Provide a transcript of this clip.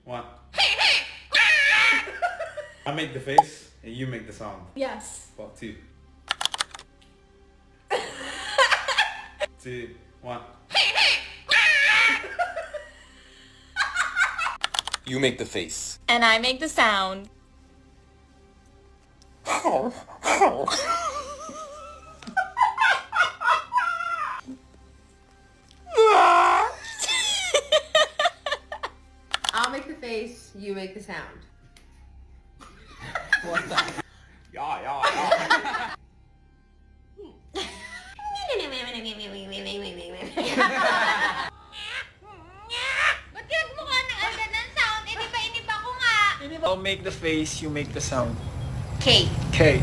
one. I make the face and you make the sound. Yes. What, two? Two, one. You make the face. And I make the sound. I'll make the face, you make the sound. What the? Yeah. Ba't nagmukha ng anda ng sound? Iniba ko nga. I'll make the face, you make the sound. K. K.